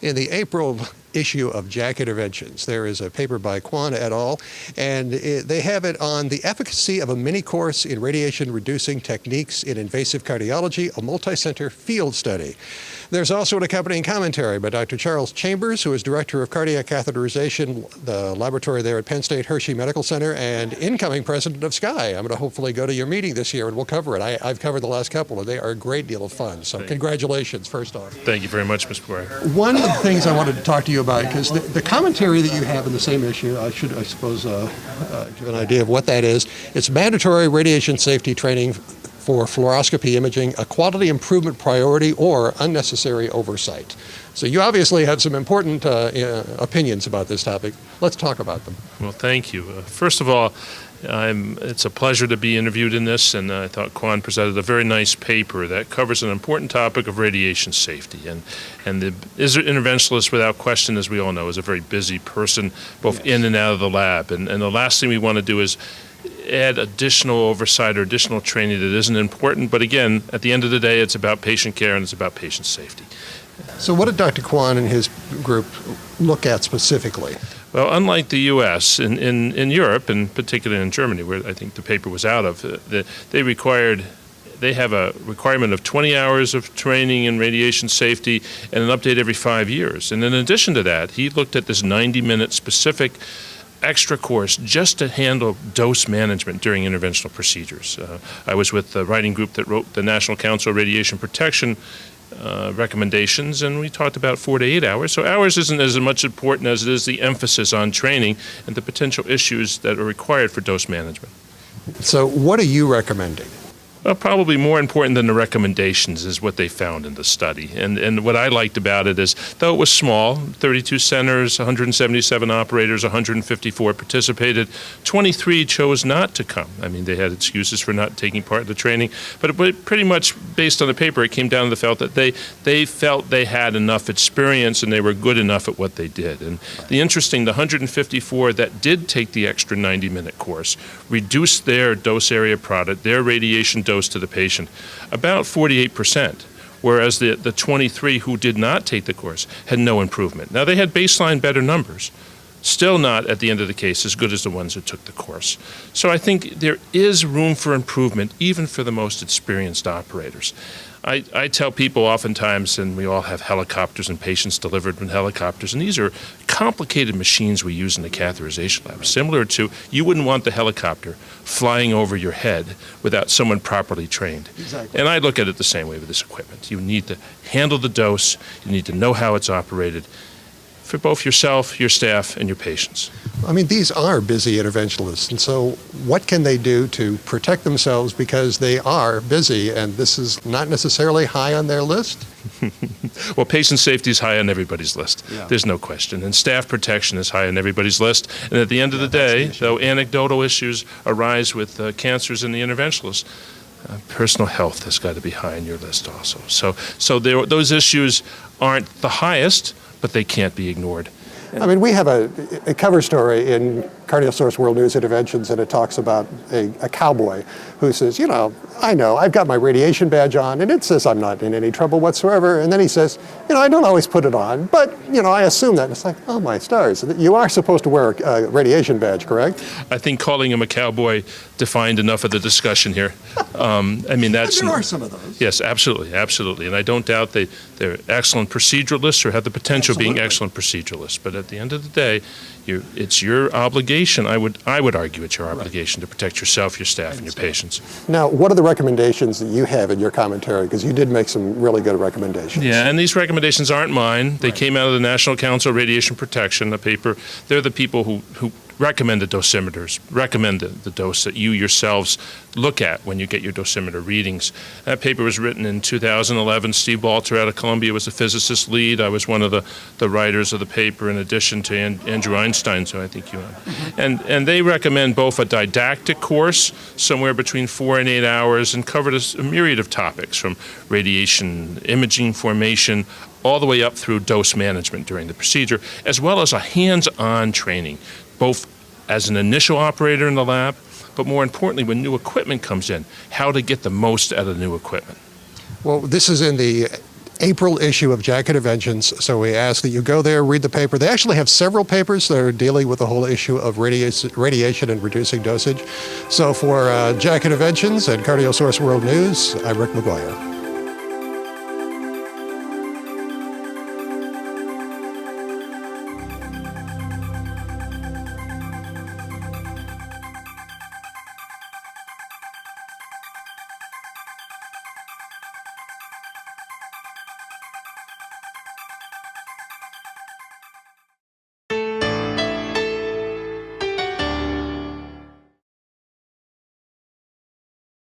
In the April issue of JACC Interventions, there is a paper by Kwan et al., and they have it on the efficacy of a mini course in radiation-reducing techniques in invasive cardiology, a multi-center field study. There's also an accompanying commentary by Dr. Charles Chambers, who is Director of Cardiac Catheterization, the laboratory there at Penn State Hershey Medical Center, and incoming president of SCI. I'm going to hopefully go to your meeting this year, and we'll cover it. I've covered the last couple, and they are a great deal of fun. So congratulations, first off. Thank you very much, Mr. Boyer. One of the things I wanted to talk to you about, because the commentary that you have in the same issue, I suppose, give an idea of what that is. It's mandatory radiation safety training for fluoroscopy imaging, a quality improvement priority or unnecessary oversight. So you obviously have some important opinions about this topic. Let's talk about them. Well, thank you. First of all, it's a pleasure to be interviewed in this, and I thought Kwan presented a very nice paper that covers an important topic of radiation safety. And the interventionalist, without question, as we all know, is a very busy person, both in and out of the lab. And the last thing we want to do is add additional oversight or additional training that isn't important. But again, at the end of the day, it's about patient care and it's about patient safety. So what did Dr. Kwan and his group look at specifically? Well, unlike the U.S., in Europe, and particularly in Germany, where I think the paper was out of, they have a requirement of 20 hours of training in radiation safety and an update every 5 years. And in addition to that, he looked at this 90-minute specific extra course just to handle dose management during interventional procedures. I was with the writing group that wrote the National Council of Radiation Protection recommendations, and we talked about 4 to 8 hours. So hours isn't as much important as it is the emphasis on training and the potential issues that are required for dose management. So what are you recommending? Well, probably more important than the recommendations is what they found in the study. And what I liked about it is, though it was small, 32 centers, 177 operators, 154 participated, 23 chose not to come. I mean, they had excuses for not taking part in the training, but pretty much based on the paper, it came down to the fact that they felt they had enough experience and they were good enough at what they did. And the 154 that did take the extra 90-minute course reduced their dose area product, their radiation dose to the patient, about 48%, whereas the 23 who did not take the course had no improvement. Now, they had baseline better numbers, still not at the end of the case as good as the ones who took the course. So I think there is room for improvement, even for the most experienced operators. I tell people oftentimes, and we all have helicopters and patients delivered in helicopters, and these are complicated machines we use in the catheterization lab, similar to you wouldn't want the helicopter flying over your head without someone properly trained. Exactly. And I look at it the same way with this equipment. You need to handle the dose, you need to know how it's operated, for both yourself, your staff, and your patients. I mean, these are busy interventionalists, and so what can they do to protect themselves because they are busy and this is not necessarily high on their list? Well, patient safety is high on everybody's list. Yeah. There's no question. And staff protection is high on everybody's list. And at the end of the day, though anecdotal issues arise with cancers in the interventionalists, personal health has got to be high on your list also. So those issues aren't the highest, but they can't be ignored. I mean, we have a cover story in CardioSource World News Interventions, and it talks about a cowboy who says, you know, I've got my radiation badge on, and it says I'm not in any trouble whatsoever. And then he says, I don't always put it on, but, I assume that. And it's like, oh, my stars. You are supposed to wear a radiation badge, correct? I think calling him a cowboy defined enough of the discussion here. I mean, that's... There are some of those. Yes, absolutely, absolutely. And I don't doubt they're excellent proceduralists or have the potential of being excellent proceduralists. But at the end of the day, it's your obligation, I would argue it's your obligation to protect yourself, your staff, and your patients. Now, what are the recommendations that you have in your commentary? Because you did make some really good recommendations. Yeah, and these recommendations aren't mine. They came out of the National Council of Radiation Protection, the paper. They're the people who recommend the dosimeters, recommend the dose that you yourselves look at when you get your dosimeter readings. That paper was written in 2011. Steve Balter out of Columbia was the physicist lead. I was one of the writers of the paper in addition to Andrew Einstein, so I think you know. And they recommend both a didactic course, somewhere between 4 and 8 hours, and covered a myriad of topics from radiation imaging formation all the way up through dose management during the procedure, as well as a hands-on training, both as an initial operator in the lab, but more importantly, when new equipment comes in, how to get the most out of the new equipment. Well, this is in the April issue of JACC Interventions. So we ask that you go there, read the paper. They actually have several papers that are dealing with the whole issue of radiation and reducing dosage. So for JACC Interventions and CardioSource World News, I'm Rick McGuire.